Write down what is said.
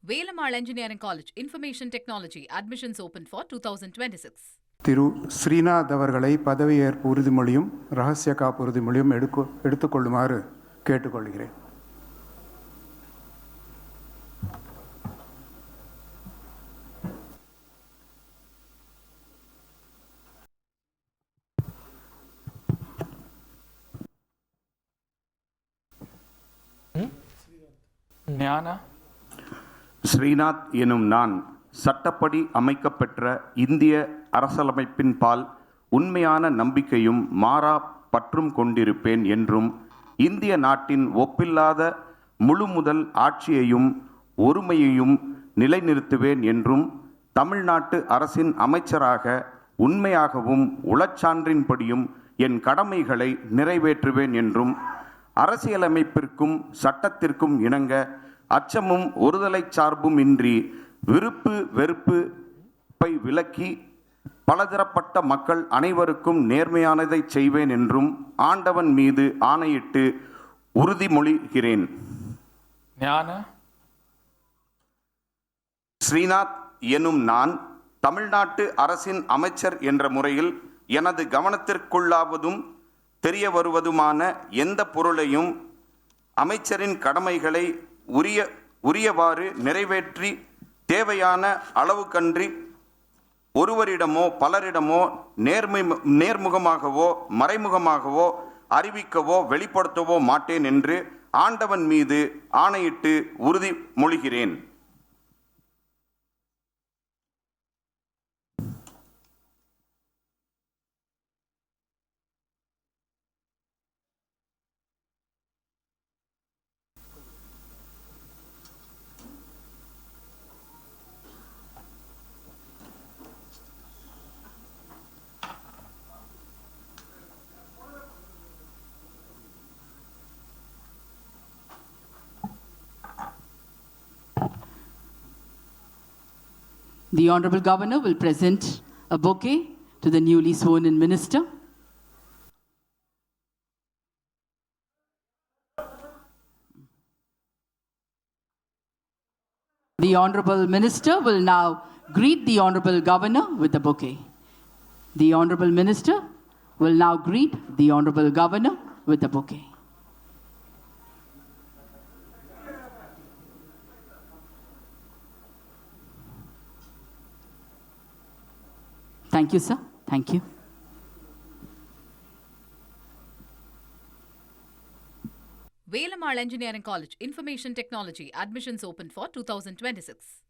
Velammal Engineering College, Information Technology, admissions open for 2026. திரு ஸ்ரீநாத் அவர்களை பதவியேற்பு உறுதிமொழியும் ரகசிய காப்பு உறுதிமொழியும் எடுத்துக்கொள்ளுமாறு கேட்டுக்கொள்கிறேன். ஸ்ரீநாத் எனும் நான் சட்டப்படி அமைக்கப்பெற்ற இந்திய அரசியலமைப்பின் பால் உண்மையான நம்பிக்கையும் மாறா பற்றும் கொண்டிருப்பேன் என்றும் இந்திய நாட்டின் ஒப்பில்லாத முழுமுதல் ஆட்சியையும் ஒருமையையும் நிலைநிறுத்துவேன் என்றும் தமிழ்நாட்டு அரசின் அமைச்சராக உண்மையாகவும் உளச்சான்றின்படியும் என் கடமைகளை நிறைவேற்றுவேன் என்றும் அரசியலமைப்பிற்கும் சட்டத்திற்கும் இணங்க அச்சமும் ஒருதலை சார்பும் இன்றி விருப்பு வெறுப்பை விலக்கி பலதரப்பட்ட மக்கள் அனைவருக்கும் நேர்மையானதை செய்வேன் என்றும் ஆண்டவன் மீது ஆணையிட்டு உறுதிமொழிகிறேன். ஸ்ரீநாத் எனும் நான் தமிழ்நாட்டு அரசின் அமைச்சர் என்ற முறையில் எனது கவனத்திற்குள்ளாவதும் தெரிய வருவதுமான எந்த பொருளையும் அமைச்சரின் கடமைகளை உரியவாறு நிறைவேற்றி தேவையான அளவுக்கன்றி ஒருவரிடமோ பலரிடமோ நேர்முகமாகவோ மறைமுகமாகவோ அறிவிக்கவோ வெளிப்படுத்தவோ மாட்டேன் என்று ஆண்டவன் மீது ஆணையிட்டு உறுதிமொழிகிறேன். The Honorable Governor will present a bouquet to the newly sworn-in minister. The Honorable Minister will now greet the Honorable Governor with the bouquet. The Honorable Minister will now greet the Honorable Governor with the bouquet. Thank you, sir. Thank you. Velammal Engineering College, Information Technology, admissions open for 2026.